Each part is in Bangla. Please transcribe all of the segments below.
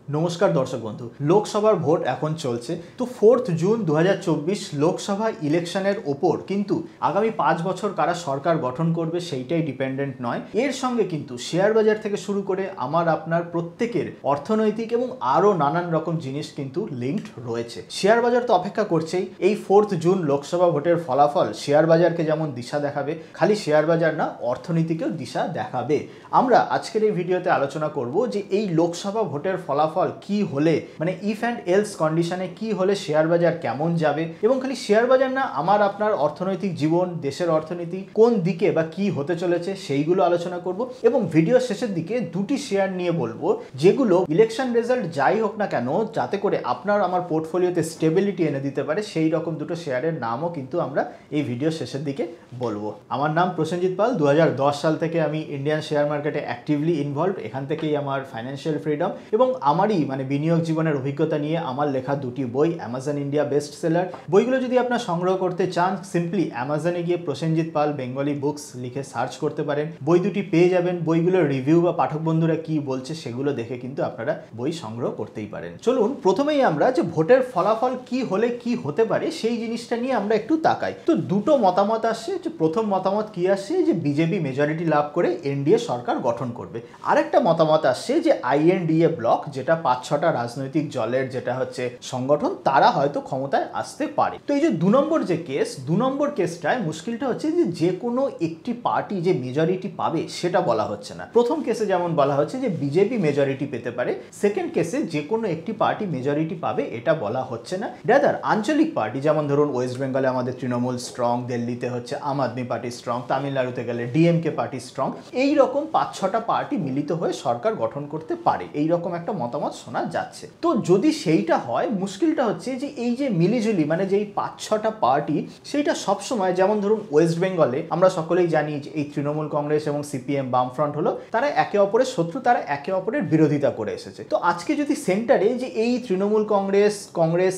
নমস্কার দর্শক বন্ধু, লোকসভার ভোট এখন চলছে। তো 4 জুন 2024 লোকসভা ইলেকশনের ওপর কিন্তু আগামী 5 বছর কারা সরকার গঠন করবে সেইটাই ডিপেন্ডেন্ট নয়। এর সঙ্গে কিন্তু শেয়ার বাজার থেকে শুরু করে আমার আপনার প্রত্যেকের অর্থনৈতিক এবং আরও নানান রকম জিনিস কিন্তু লিঙ্কড রয়েছে। শেয়ার বাজার তো অপেক্ষা করছেই। এই 4 জুন লোকসভা ভোটের ফলাফল শেয়ার বাজারকে যেমন দিশা দেখাবে, খালি শেয়ার বাজার না, অর্থনীতিকেও দিশা দেখাবে। আমরা আজকের এই ভিডিওতে আলোচনা করব যে এই লোকসভা ভোটের ফলাফল কি হলে, মানে ইফ অ্যান্ড এলস কন্ডিশনে কি হলে শেয়ার বাজার কেমন যাবে, এবং খালি শেয়ার বাজার না, আমার আপনার অর্থনৈতিক জীবন, দেশের অর্থনীতি কোন দিকে বা কি হতে চলেছে সেইগুলো আলোচনা করব। এবং ভিডিও শেষের দিকে দুটি শেয়ার নিয়ে বলবো যেগুলো ইলেকশন রেজাল্ট যাই হোক না কেন, যাতে করে আপনার আমার পোর্টফোলিওতে স্টেবিলিটি এনে দিতে পারে, সেই রকম দুটো শেয়ারের নামও কিন্তু আমরা এই ভিডিও শেষের দিকে বলবো। আমার নাম প্রসেনজিৎ পাল। 2010 সাল থেকে আমি ইন্ডিয়ান শেয়ার মার্কেটে অ্যাক্টিভলি ইনভলভ। এখান থেকেই আমার ফাইন্যান্সিয়াল ফ্রিডম এবং আমারই বিনিয়োগ জীবনের অভিজ্ঞতা নিয়ে আমার লেখা দুটি বই, অ্যামাজন ইন্ডিয়া বেস্ট সেলার। বইগুলো যদি আপনার সংগ্রহ করতে চান, সিম্পলি অ্যামাজনে গিয়ে প্রসেনজিৎ পাল বেঙ্গলি বুকস লিখে সার্চ করতে পারেন। বই দুটি পেয়ে যাবেন। বইগুলোর রিভিউ বা পাঠক বন্ধুরা কি বলছে সেগুলো দেখে কিন্তু আপনারা বই সংগ্রহ করতেই পারেন। চলুন প্রথমেই আমরা যে ভোটের ফলাফল কি হলে কি হতে পারে সেই জিনিসটা নিয়ে আমরা একটু তাকাই। তো দুটো মতামত আসছে। যে প্রথম মতামত কি আসছে, যে বিজেপি মেজরিটি লাভ করে এনডিএ সরকার গঠন করবে। আরেকটা মতামত আসছে যে আইএনডিএ ব্লক, যেটা 5-6টা রাজনৈতিক দলের যেটা হচ্ছে সংগঠন, তারা হয়তো ক্ষমতায় আসতে পারে। তো এই যে 2 নম্বর যে কেস, 2 নম্বর কেসটায় মুশকিলটা হচ্ছে যে কোনো একটি পার্টি যে মেজরিটি পাবে সেটা বলা হচ্ছে না। প্রথম কেসে যেমন বলা হচ্ছে যে বিজেপি মেজরিটি পেতে পারে, সেকেন্ড কেসে যে কোনো একটি পার্টি মেজরিটি পাবে এটা বলা হচ্ছে না। রাদার আঞ্চলিক পার্টি, যেমন ধরুন ওয়েস্ট বেঙ্গলে আমাদের তৃণমূল স্ট্রং, দিল্লিতে হচ্ছে আম আদমি পার্টি স্ট্রং, তামিলনাড়ুতে গেলে ডিএমকে পার্টি স্ট্রং, এই রকম 5-6টা পার্টি মিলিত হয়ে সরকার গঠন করতে পারে, এই রকম একটা মতামত শোনা যাচ্ছে। তো যদি সেইটা হয়, মুশকিলটা হচ্ছে যে এই যে মিলিজুলি, মানে যেই 5-6টা পার্টি, সেইটা সবসময়, যেমন ধরুন ওয়েস্ট বেঙ্গলে আমরা সকলেই জানি যে এই তৃণমূল কংগ্রেস এবং সিপিএম বামফ্রন্ট হলো, তারা একে অপরের শত্রু, তারা একে অপরের বিরোধিতা করে এসেছে। তো আজকে যদি সেন্টারে যে এই তৃণমূল কংগ্রেস,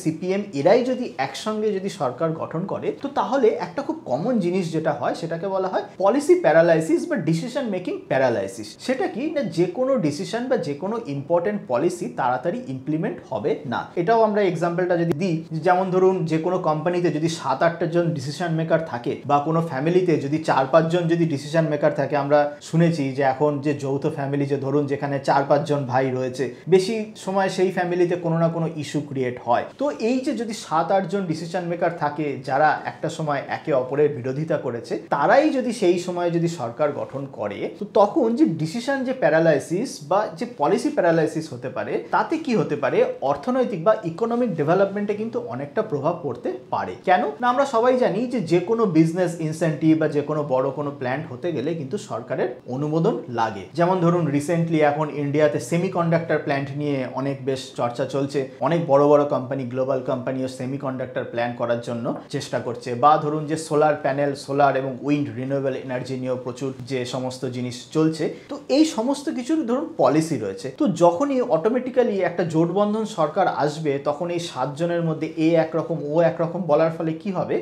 সিপিএম এরাই যদি একসঙ্গে যদি সরকার গঠন করে, তো তাহলে একটা খুব কমন জিনিস যেটা হয় সেটাকে বলা হয় পলিসি প্যারালাইসিস বা ডিসিশন মেকিং প্যারালাইসিস। সেটা কি না, যে কোনো ডিসিশন বা যে কোনো ইম্পর্টেন্ট পলিসি তাড়াতাড়ি ইমপ্লিমেন্ট হবে না। এটাও আমরা এক্সাম্পলটা যদি দিই, যেমন ধরুন যে কোনো কোম্পানিতে যদি 7-8টা জন ডিসিশন মেকার থাকে, বা কোনো ফ্যামিলিতে যদি 4-5 জন যদি ডিসিশন মেকার থাকে, আমরা শুনেছি যে এখন যে যৌথ ফ্যামিলি, যে ধরুন যেখানে 4-5 জন ভাই রয়েছে, বেশি সময় সেই ফ্যামিলিতে কোনো না কোনো ইস্যু ক্রিয়েট হয়। তো এই যে যদি 7-8 জন ডিসিশন মেকার থাকে যারা একটা সময় একে অপরের বিরোধিতা করেছে, তারাই যদি সেই সময় যদি সরকার গঠন করে, তো তখন যে ডিসিশন যে প্যারালাইসিস বা যে পলিসি প্যারালাইসিস হতে পারে, তাতে কি হতে পারে, অর্থনৈতিক বা ইকোনমিক ডেভেলপমেন্টে কিন্তু অনেকটা প্রভাব পড়তে পারে। কেন না, আমরা সবাই জানি যে কোনো বিজনেস ইনসেন্টিভ বা যে কোনো বড় কোনো প্ল্যান্ট হতে গেলে কিন্তু সরকারের অনুমোদন লাগে। যেমন ধরুন রিসেন্টলি এখন ইন্ডিয়াতে সেমিকন্ডাক্টর প্ল্যান্ট নিয়ে অনেক বেশ চর্চা চলছে। অনেক বড় বড় কোম্পানি, গ্লোবাল কোম্পানিও সেমিকন্ডাক্টর প্ল্যান্ট করার জন্য চেষ্টা করছে। বা ধরুন যে সোলার প্যানেল, সোলার এবং উইন্ড, রিনিউয়েবল এনার্জি নিয়েও প্রচুর যে সমস্ত জিনিস চলছে। তো এই সমস্ত কিছুর ধরুন পলিসি রয়েছে। তো যখনই অটোমেটিক্যালি একটা জোটবন্ধন সরকার আসবে, তখন এই 7 জনের মধ্যে এ একরকম ও একরকম বলার ফলে কি হবে,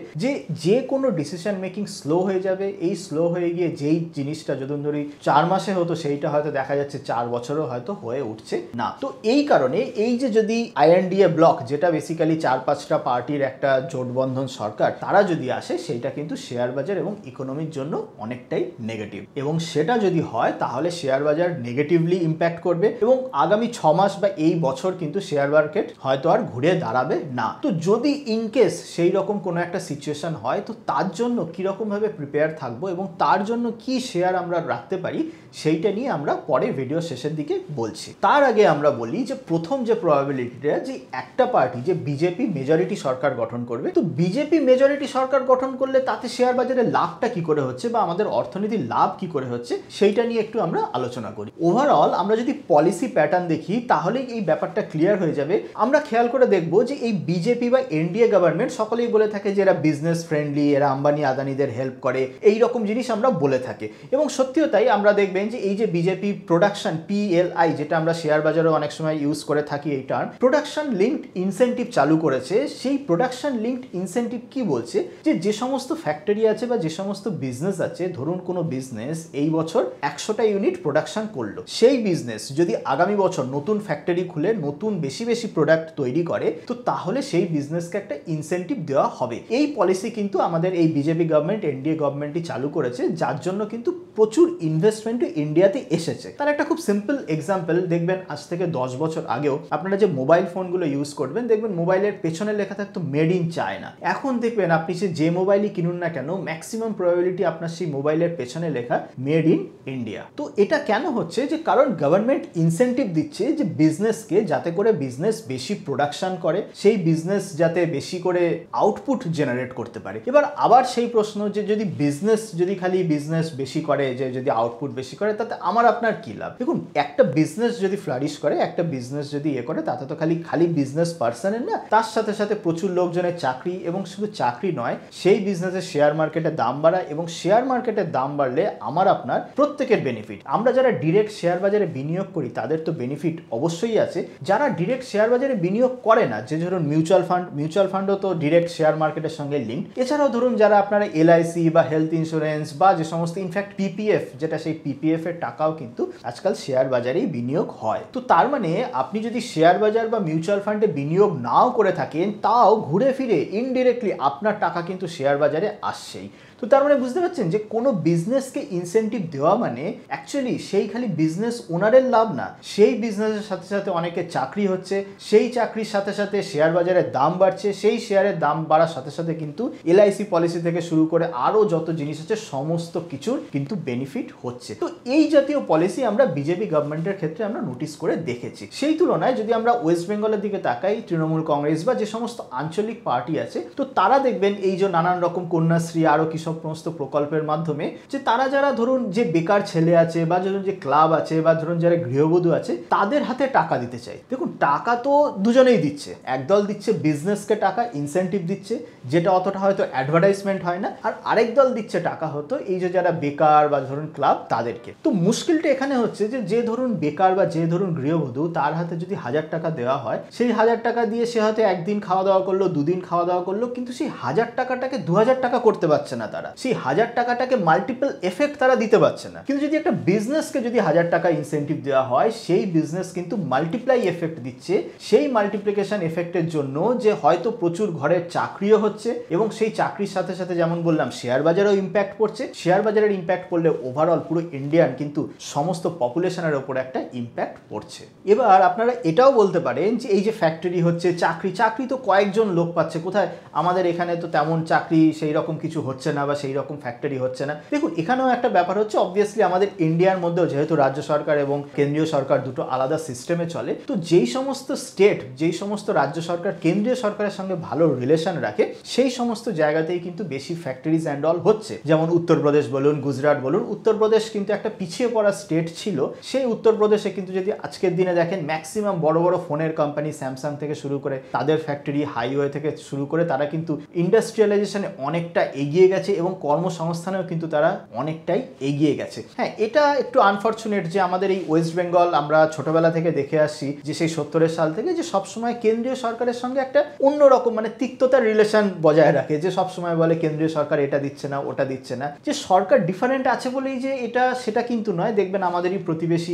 যে কোনো ডিসিশন মেকিং স্লো হয়ে যাবে। এই স্লো হয়ে গিয়ে যেই জিনিসটা যদি ধরি 4 মাসে হতো, সেইটা হয়তো দেখা যাচ্ছে 4 বছরও হয়তো হয়ে উঠছে না। তো এই কারণে এই যে যদি আইএনডিএ ব্লক, যেটা বেসিক্যালি 4-5টা পার্টির একটা জোটবন্ধন সরকার, তারা যদি আসে, সেইটা কিন্তু শেয়ার বাজার এবং ইকোনমির জন্য অনেকটাই নেগেটিভ। এবং সেটা যদি হয় তাহলে শেয়ার বাজার নেগেটিভলি ইম্প্যাক্ট করবে এবং আগামী 6 মাস বা এই বছর কিন্তু শেয়ার মার্কেট হয়তো আর ঘুরে দাঁড়াবে না। তো যদি ইনকেস সেই রকম কোনো একটা সিচুয়েশন হয়, তো তার জন্য কিরকম ভাবে প্রিপেয়ার থাকবো এবং তার জন্য কি শেয়ার আমরা রাখতে পারি, সেইটা নিয়ে আমরা পরে ভিডিও শেষের দিকে বলছি। তার আগে আমরা বলি যে প্রথম যে প্রবাবিলিটিটা, যে একটা পার্টি, যে বিজেপি মেজরিটি সরকার গঠন করবে, তো বিজেপি মেজরিটি সরকার গঠন করলে তাতে শেয়ার বাজারে লাভটা কি করে হচ্ছে বা আমাদের অর্থনীতির লাভ কি করে হচ্ছে, সেইটা নিয়ে একটু আমরা আলোচনা করি। ওভারঅল আমরা যদি পলিসি প্যাটার্ন দেখি, তাহলেই এই ব্যাপারটা ক্লিয়ার হয়ে যাবে। আমরা খেয়াল করে দেখবো যে এই বিজেপি বা এনডিএ গভর্নমেন্ট সকলেই বলে থাকে যে এরা বিজনেস ফ্রেন্ডলি, এরা আম্বানি আদানিদের হেল্প করে, এই রকম জিনিস আমরা বলে থাকি। এবং সত্যিও তাই। আমরা দেখবেন যে এই যে বিজেপি প্রোডাকশন, PLI, যেটা আমরা শেয়ার বাজারে অনেক সময় ইউজ করে থাকি এই টার্ম, প্রোডাকশন লিঙ্কড ইনসেন্টিভ চালু করেছে। সেই প্রোডাকশন লিঙ্কড ইনসেন্টিভ কি বলছে, যে সমস্ত ফ্যাক্টরি আছে বা যে সমস্ত বিজনেস আছে, ধরুন কোনো বিজনেস এই বছর 100টা ইউনিট প্রোডাকশন করলো, সেই বিজনেস যদি আগামী বছর নতুন নতুন ফ্যাক্টরি খুলে নতুন বেশি বেশি প্রোডাক্ট তৈরি করে, তো তাহলে সেই বিজনেসকে একটা ইনসেন্টিভ দেওয়া হবে। এই পলিসি কিন্তু আমাদের এই বিজেপি গভর্নমেন্ট, এনডিএ গভর্নমেন্টই চালু করেছে, যার জন্য কিন্তু প্রচুর ইনভেস্টমেন্টও ইন্ডিয়াতে এসেছে। তার একটা খুব সিম্পল এক্সাম্পল দেখবেন, আজ থেকে 10 বছর আগেও আপনারা যে মোবাইল ফোনগুলো ইউজ করবেন, দেখবেন মোবাইলের পেছনে লেখা থাকতো মেড ইন চায়না। এখন দেখবেন আপনি যে মোবাইলই কিনুন না কেন, ম্যাক্সিমাম প্রবাবিলিটি আপনার সেই মোবাইলের পেছনে লেখা মেড ইন ইন্ডিয়া। তো এটা কেন হচ্ছে, যে কারণ গভর্নমেন্ট ইনসেন্টিভ দিচ্ছে যে বিজনেসকে, যাতে করে বিজনেস বেশি প্রোডাকশন করে, সেই বিজনেস যাতে বেশি করে আউটপুট জেনারেট করতে পারে। এবার আবার সেই প্রশ্ন, যে যদি বিজনেস যদি খালি বিজনেস বেশি করে, যে যদি আউটপুট বেশি করে, তাতে আমার আপনার কি লাভ? দেখুন, একটা বিজনেস যদি ফ্লারিশ করে, একটা বিজনেস যদি করে, তাতে তো খালি বিজনেস পার্সনের না, তার সাথে সাথে প্রচুর লোকজনের চাকরি, এবং শুধু চাকরি নয়, সেই বিজনেসের শেয়ার মার্কেটের দাম বাড়ায়, এবং শেয়ার মার্কেটের দাম বাড়লে আমার আপনার প্রত্যেকের বেনিফিট। আমরা যারা ডিরেক্ট শেয়ার বাজারে বিনিয়োগ করি তাদের তো বেনিফিট অবশ্যই আছে। যারা ডিরেক্ট শেয়ার বাজারে বিনিয়োগ করে না, যে ধরুন মিউচুয়াল ফান্ডও তো ডিরেক্ট শেয়ার মার্কেটের সঙ্গে লিঙ্ক। এছাড়াও ধরুন যারা আপনারা এলআইসি বা হেলথ ইন্স্যুরেন্স বা যে সমস্ত, ইনফ্যাক্ট পিপিএফ, যেটা সেই পিপিএফ এর টাকাও কিন্তু আজকাল শেয়ার বাজারেই বিনিয়োগ হয়। তো তার মানে আপনি যদি শেয়ার বাজার বা মিউচুয়াল ফান্ডে বিনিয়োগ নাও করে থাকেন, তাও ঘুরে ফিরে ইনডিরেক্টলি আপনার টাকা কিন্তু শেয়ার বাজারে আসছেই। তো তার মানে বুঝতে পারছেন যে কোনো বিজনেসকে ইনসেন্টিভ দেওয়া মানে অ্যাকচুয়ালি সেই খালি বিজনেস ওনারের লাভ না, সেই বিজনেসের সাথে সাথে অনেকের চাকরি হচ্ছে, সেই চাকরির সাথে সাথে শেয়ার বাজারের দাম বাড়ছে, সেই শেয়ারের দাম বাড়ার সাথে সাথে কিন্তু এলআইসি পলিসি থেকে শুরু করে আরও যত জিনিস আছে সমস্ত কিছুর কিন্তু বেনিফিট হচ্ছে। তো এই জাতীয় পলিসি আমরা বিজেপি গভর্নমেন্টের ক্ষেত্রে আমরা নোটিস করে দেখেছি। সেই তুলনায় যদি আমরা ওয়েস্ট বেঙ্গলের দিকে তাকাই, তৃণমূল কংগ্রেস বা যে সমস্ত আঞ্চলিক পার্টি আছে, তো তারা দেখবেন এই যে নানান রকম কন্যাশ্রী আরও কি সমস্ত প্রকল্পের মাধ্যমে, যে তারা যারা ধরুন যে বেকার ছেলে আছে, বা ধরুন যে ক্লাব আছে, বা ধরুন যারা গৃহবধূ আছে, তাদের হাতে টাকা দিতে চাই। দেখুন, টাকা তো দুজনেই দিচ্ছে। একদল দিচ্ছে বিজনেসকে টাকা, ইনসেন্টিভ দিচ্ছে, যেটা অতটা হয়তো অ্যাডভার্টাইজমেন্ট হয় না, আর আরেক দল দিচ্ছে টাকা হতো এই যে যারা বেকার বা ধরুন ক্লাব, তাদেরকে। তো মুশকিলটা এখানে হচ্ছে যে ধরুন বেকার বা যে ধরুন গৃহবধূ, তার হাতে যদি 1000 টাকা দেওয়া হয়, সেই 1000 টাকা দিয়ে সে হয়তো একদিন খাওয়া দাওয়া করলো, দুদিন খাওয়া দাওয়া করলো, কিন্তু সেই 1000 টাকাটাকে 2000 টাকা করতে পারছে না তারা। সেই 1000 টাকাটাকে মাল্টিপল এফেক্ট তারা দিতে পারছে না। কিন্তু যদি একটা বিজনেসকে যদি 1000 টাকা ইনসেন্টিভ দেওয়া হয়, সেই বিজনেস কিন্তু মাল্টিপ্লাই এফেক্ট দিচ্ছে। সেই মাল্টিপ্লিকেশন এফেক্টের জন্য যে হয়তো প্রচুর ঘরের চাকরিও হচ্ছে, এবং সেই চাকরির সাথে সাথে যেমন বললাম শেয়ার বাজারেও ইম্প্যাক্ট পড়ছে। শেয়ার বাজারের ইম্প্যাক্ট পড়লে ওভারঅল পুরো ইন্ডিয়ান কিন্তু সমস্ত পপুলেশনের ওপর একটা ইম্প্যাক্ট পড়ছে। এবার আপনারা এটাও বলতে পারেন যে এই যে ফ্যাক্টরি হচ্ছে, চাকরি তো কয়েকজন লোক পাচ্ছে, কোথায় আমাদের এখানে তো তেমন চাকরি সেই রকম কিছু হচ্ছে না, বা সেই রকম ফ্যাক্টরি হচ্ছে না। দেখুন, এখানেও একটা ব্যাপার হচ্ছে, অবভিয়াসলি আমাদের ইন্ডিয়ার মধ্যেও যেহেতু রাজ্য সরকার এবং কেন্দ্রীয় সরকার দুটো আলাদা সিস্টেমে চলে, তো যেই সমস্ত স্টেট, যেই সমস্ত রাজ্য সরকার কেন্দ্রীয় সরকারের সঙ্গে ভালো রিলেশন রাখে, সেই সমস্ত জায়গাতেই কিন্তু বেশি ফ্যাক্টরিজ অ্যান্ড অল হচ্ছে। যেমন উত্তরপ্রদেশ বলুন, গুজরাট বলুন। উত্তরপ্রদেশ কিন্তু একটা পিছিয়ে পড়া স্টেট ছিল, সেই উত্তরপ্রদেশে কিন্তু যদি আজকের দিনে দেখেন, ম্যাক্সিমাম বড় বড় ফোনের কোম্পানি, স্যামসাং থেকে শুরু করে তাদের ফ্যাক্টরি, হাইওয়ে থেকে শুরু করে, তারা কিন্তু ইন্ডাস্ট্রিয়ালাইজেশনে অনেকটা এগিয়ে গেছে, এবং কর্মসংস্থানেও কিন্তু তারা অনেকটাই এগিয়ে গেছে। হ্যাঁ, এটা একটু আনফর্চুনেট যে আমাদের এই ওয়েস্ট বেঙ্গল, আমরা ছোটবেলা থেকে দেখে আসছি যে সেই 70-এর সাল থেকে, যে সবসময় কেন্দ্রীয় সরকারের সঙ্গে একটা অন্যরকম মানে তিক্ততার রিলেশন বজায় রাখে, যে সবসময় বলে কেন্দ্রীয় সরকার এটা দিচ্ছে না, ওটা দিচ্ছে না। যে সরকার ডিফারেন্ট আছে বলেই যে এটা সেটা কিন্তু নয়। দেখবেন আমাদেরই প্রতিবেশী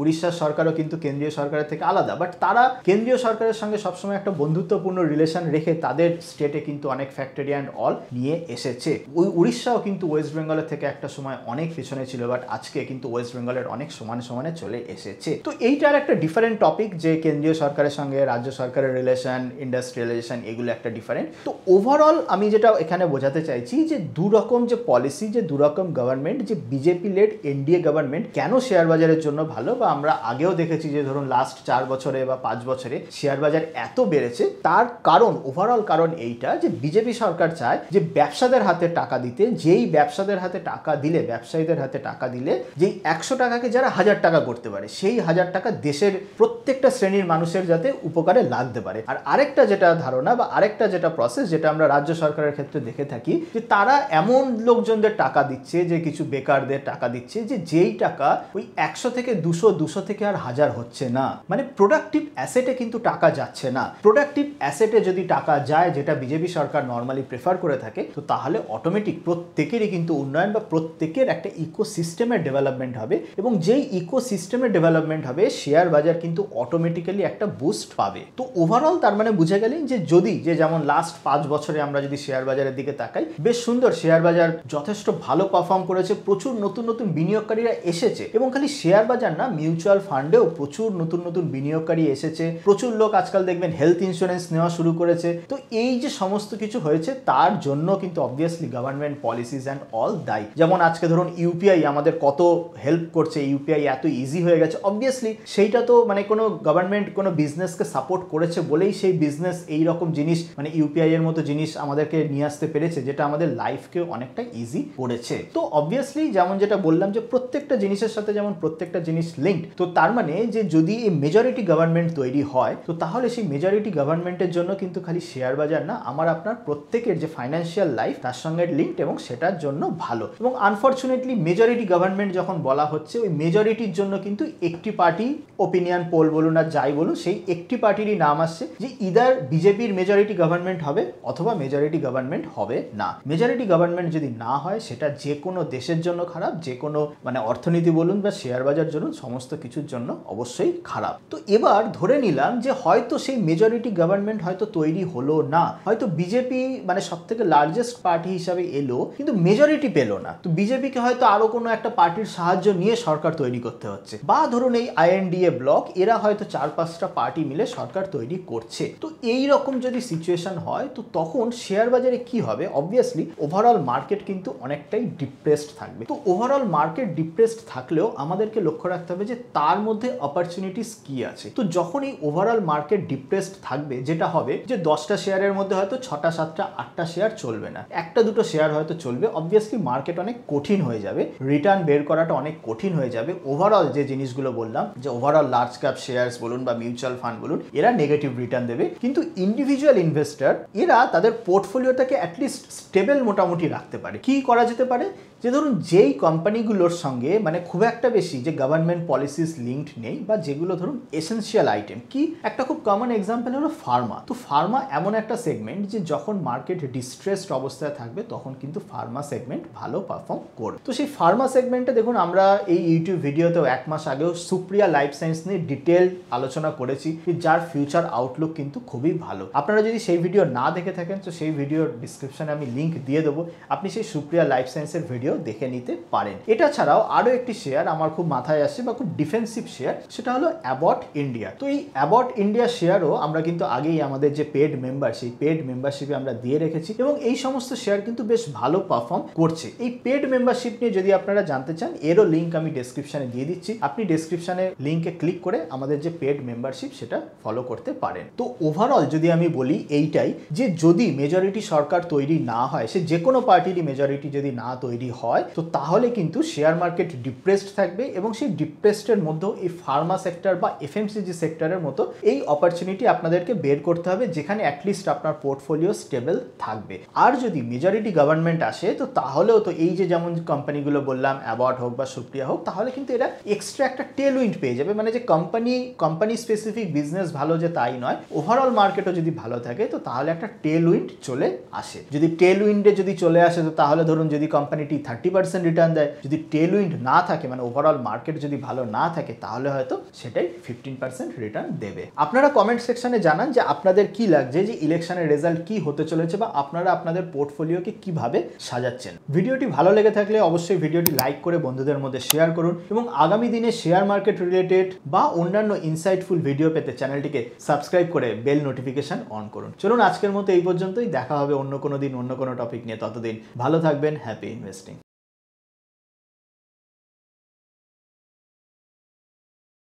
উড়িষ্যার সরকারও কিন্তু কেন্দ্রীয় সরকারের থেকে আলাদা, বাট তারা কেন্দ্রীয় সরকারের সঙ্গে সবসময় একটা বন্ধুত্বপূর্ণ রিলেশন রেখে তাদের স্টেটে কিন্তু অনেক ফ্যাক্টরি অ্যান্ড অল নিয়ে এসেছে। ওই উড়িষ্যাও কিন্তু ওয়েস্ট বেঙ্গলের থেকে একটা সময় অনেক পিছনে ছিল, বাট আজকে কিন্তু ওয়েস্ট বেঙ্গলের অনেক সমানে চলে এসেছে। তো এইটার একটা ডিফারেন্ট টপিক, যে কেন্দ্রীয় সরকারের সঙ্গে রাজ্য সরকারের রিলেশন, ইন্ডাস্ট্রিয়ালাইজেশন, এগুলো একটা ডিফারেন্ট। তো ওভারঅল আমি যেটা এখানে বোঝাতে চাইছি, যে দুরকম যে পলিসি, যে দুরকম গভর্নমেন্ট, যে বিজেপি লেড এনডিএ গভর্নমেন্ট কেন শেয়ার বাজারের জন্য ভালো, বা আমরা আগেও দেখেছি যে ধরুন লাস্ট 4 বছরে বা 5 বছরে শেয়ার বাজার এত বেড়েছে, তার কারণ, ওভারঅল কারণ এইটা, যে বিজেপি সরকার চায় যে ব্যবসাদের হাতে টাকা দিতে, যেই ব্যবসাদের হাতে টাকা দিলে, ব্যবসায়ীদের হাতে টাকা দিলে, যেই 100 টাকাকে যারা 1000 টাকা করতে পারে, সেই 1000 টাকা দেশের প্রত্যেকটা শ্রেণীর মানুষের যাতে উপকারে লাগতে পারে। আর আরেকটা যেটা ধারণা বা আরেকটা যেটা প্রসেস, যেটা আমরা রাজ্য সরকারের ক্ষেত্রে দেখে থাকি, যে তারা এমন লোকজনদের টাকা দিচ্ছে, যে কিছু বেকারদের টাকা দিচ্ছে, যে যেই টাকা ওই 100 থেকে 200 থেকে আর 1000 হচ্ছে না, মানে প্রোডাক্টিভ অ্যাসেটে কিন্তু টাকা যাচ্ছে না। প্রোডাক্টিভ অ্যাসেটে যদি টাকা যায়, যেটা বিজেপি সরকার নর্মালি প্রেফার করে থাকে, তো তাহলে অটোমেটিক প্রত্যেকেরই কিন্তু উন্নয়ন বা প্রত্যেকের একটা ইকোসিস্টেমের ডেভেলপমেন্ট হবে, এবং যেই ইকোসিস্টেমের ডেভেলপমেন্ট হবে শেয়ার বাজার কিন্তু অটোমেটিক্যালি একটা বুস্ট পাবে। তো ওভারঅল তার মানে বুঝে গেলেন যে যদি যেমন লাস্ট 5 বছরে আমরা যদি শেয়ার বাজারের দিকে তাকাই, বেশ সুন্দর শেয়ার বাজার যথেষ্ট ভালো পারফর্ম করেছে, প্রচুর নতুন নতুন বিনিয়োগকারীরা এসেছে, এবং খালি শেয়ার বাজার না, মিউচুয়াল ফান্ডেও প্রচুর নতুন নতুন বিনিয়োগকারী এসেছে, প্রচুর লোক আজকাল দেখবেন হেলথ ইন্স্যুরেন্স নেওয়া শুরু করেছে। তো এই যে সমস্ত কিছু হয়েছে তার জন্য কিন্তু obviously government policies and all দায়ী। যেমন আজকে ধরুন ইউপিআই আমাদের কত হেল্প করছে, ইউপিআই এত ইজি হয়ে গেছে, অবভিয়াসলি সেইটা তো মানে কোনো গভর্নমেন্ট কোনো বিজনেসকে সাপোর্ট করেছে বলেই সেই বিজনেস এই রকম জিনিস মানে ইউপিআই এর মতো জিনিস আমাদেরকে নিয়ে আসতে পেরেছে, যেটা আমাদের লাইফকে অনেকটা ইজি করেছে। তো অবভিয়াসলি যেমন যেটা বললাম যে প্রত্যেকটা জিনিসের সাথে যেমন প্রত্যেকটা জিনিস লিঙ্কড, তো তার মানে যে যদি এই মেজরিটি গভর্নমেন্ট তৈরি হয়, তো তাহলে সেই মেজরিটি গভর্নমেন্টের জন্য কিন্তু খালি শেয়ার বাজার না, আমার আপনার প্রত্যেকের যে ফাইন্যান্সিয়াল লাইফ তার সঙ্গে লিঙ্কড, এবং সেটার জন্য ভালো। এবং আনফর্চুনেটলি মেজরিটি গভর্নমেন্ট যখন বলা হচ্ছে, ওই মেজরিটির জন্য কিন্তু একটি পার্টি, ওপিনিয়ন পোল বলুন আর যাই বলুন, সেই একটি পার্টিরই নাম আসছে যে ইদার বিজেপির মেজরিটি গভর্নমেন্ট হবে অথবা মেজরিটি গভর্নমেন্ট হবে না। মেজরিটি গভর্নমেন্ট যদি না হয় সেটা যে কোনো দেশের জন্য খারাপ, যে কোনো মানে অর্থনীতি বলুন বা শেয়ার বাজার বলুন, সমস্ত কিছুর জন্য অবশ্যই খারাপ। তো এবার ধরে নিলাম যে হয়তো সেই মেজরিটি গভর্নমেন্ট হয়তো তৈরি হলো না, হয়তো বিজেপি মানে সব থেকে লার্জেস্ট পার্টি হিসাবে এলো কিন্তু মেজরিটি পেল না, তো বিজেপিকে হয়তো আরো কোনো একটা পার্টির সাহায্য নিয়ে সরকার তৈরি করতে হচ্ছে, বা ধরুন এই আইএনডিএ ব্লক এরা হয়তো 4-5টা পার্টি মিলে সরকার তৈরি করছে। তো এই রকম যদি সিচুয়েশন হয়, তো তখন শেয়ার বাজারে কি হবে? অবভিয়াসলি ওভারঅল মার্কেট কিন্তু অনেকটাই ডিপ্রেসড থাকবে। তো ওভারঅল মার্কেট ডিপ্রেসড থাকলেও আমাদেরকে লক্ষ্য রাখতে হবে যে তার মধ্যে অপরচুনিটিস কি আছে। তো যখন এই ওভারঅল মার্কেট ডিপ্রেসড থাকবে, যেটা হবে যে 10টা শেয়ারের মধ্যে হয়তো 6টা 7টা 8টা শেয়ার চলবে না, 1টা 2টো শেয়ার হয়তো চলবে, অবভিয়াসলি মার্কেট অনেক কঠিন হয়ে যাবে, রিটার্ন বের করাটা অনেক কঠিন হয়ে যাবে। ওভারঅল যে জিনিসগুলো বললাম, যে ওভারঅল লার্জ ক্যাপ শেয়ারস বলুন বা মিউচুয়াল ফান্ড বলুন, এরা নেগেটিভ রিটার্ন দেবে, কিন্তু ইন্ডিভিজুয়াল ইনভেস্টর এরা তাদের পোর্টফোলিওটাকে অ্যাটলিস্ট স্টেবল মোটামুটি রাখতে পারে। কি করা যেতে পারে? যে ধরুন যেই কোম্পানিগুলোর সঙ্গে মানে খুব একটা বেশি যে গভর্নমেন্ট পলিসিস লিঙ্কড নেই, বা যেগুলো ধরুন এসেনশিয়াল আইটেম, কি একটা খুব কমন এক্সাম্পল হলো ফার্মা। তো ফার্মা এমন একটা সেগমেন্ট যে যখন মার্কেট ডিস্ট্রেসড অবস্থায় থাকবে তখন কিন্তু ফার্মা সেগমেন্ট ভালো পারফর্ম করবে। তো সেই ফার্মা সেগমেন্টে দেখুন আমরা এই ইউটিউব ভিডিওতেও 1 মাস আগেও সুপ্রিয়া লাইফ সায়েন্স নিয়ে ডিটেল আলোচনা করেছি, যার ফিউচার আউটলুক কিন্তু খুবই ভালো। আপনারা যদি সেই ভিডিও না দেখে থাকেন তো সেই ভিডিওর ডিসক্রিপশনে আমি লিঙ্ক দিয়ে দেবো, আপনি সেই সুপ্রিয়া লাইফ সায়েন্সের ভিডিও দেখে নিতে পারেন। এটা ছাড়াও আরো একটি শেয়ার আমার খুব মাথায় আসে বা খুব ডিফেন্সিভ শেয়ার, সেটা হলো অ্যাবট ইন্ডিয়া। তো এই অ্যাবট ইন্ডিয়া শেয়ারও আমরা কিন্তু আগেই আমাদের যে পেড মেম্বার, সেই পেড মেম্বারশিপে আমরা দিয়ে রেখেছি, এবং এই সমস্ত শেয়ার কিন্তু বেশ ভালো পারফর্ম করছে। এই পেড মেম্বারশিপ নিয়ে যদি আপনারা জানতে চান, এরও লিঙ্ক আমি ডেসক্রিপশনে দিয়ে দিচ্ছি, আপনি ডেসক্রিপশনে লিঙ্কে ক্লিক করে আমাদের যে পেড মেম্বারশিপ সেটা ফলো করতে পারেন। তো ওভারঅল যদি আমি বলি এইটাই, যে যদি মেজরিটি সরকার তৈরি না হয়, সে যে কোনো পার্টিরই মেজরিটি যদি না তৈরি হয়, তো তাহলে কিন্তু শেয়ার মার্কেট ডিপ্রেসড থাকবে, এবং সেই ডিপ্রেসডের মধ্যেও এই ফার্মা সেক্টর বা এফএমসিজি সেক্টরের মতো এই অপরচুনিটি আপনাদেরকে বের করতে হবে, যেখানে অ্যাটলিস্ট আপনার পোর্টফোলিও স্টেবল থাকবে। আর যদি মেজরিটি গভর্নমেন্ট আসে, তো তাহলেও তো এই যে যেমন কোম্পানিগুলো বললাম, অ্যাবট হোক বা সুপ্রিয়া হোক, তাহলে কিন্তু এরা এক্সট্রা একটা টেল উইন্ড পেয়ে যাবে। মানে যে কোম্পানি স্পেসিফিক বিজনেস ভালো যে তাই নয়, ওভারঅল মার্কেটও যদি ভালো থাকে, তো তাহলে একটা টেল উইন্ড চলে আসে। যদি টেল উইন্ডে যদি চলে আসে, তো তাহলে ধরুন যদি কোম্পানিটি 30% রিটার্ন দেয়, যদি টেল উইন্ড না থাকে মানে ওভারঅল মার্কেট যদি ভালো না থাকে, তাহলে হয়তো সেটাই 15% রিটার্ন দেবে। আপনারা কমেন্ট সেকশনে জানান যে আপনাদের কি লাগছে, যে ইলেকশনের রেজাল্ট কি হতে চলেছে, বা আপনারা আপনাদের পোর্টফোলিওকে কিভাবে সাজাচ্ছেন। ভিডিওটি ভালো লেগে থাকলে অবশ্যই ভিডিওটি লাইক করে বন্ধুদের মধ্যে শেয়ার করুন, এবং আগামী দিনে শেয়ার মার্কেট রিলেটেড বা অন্যান্য ইনসাইটফুল ভিডিও পেতে চ্যানেলটিকে সাবস্ক্রাইব করে বেল নোটিফিকেশন অন করুন। চলুন আজকের মতো এই পর্যন্তই, দেখা হবে অন্য কোনো দিন অন্য কোনো টপিক নিয়ে। ততদিন ভালো থাকবেন, হ্যাপি ইনভেস্টিং।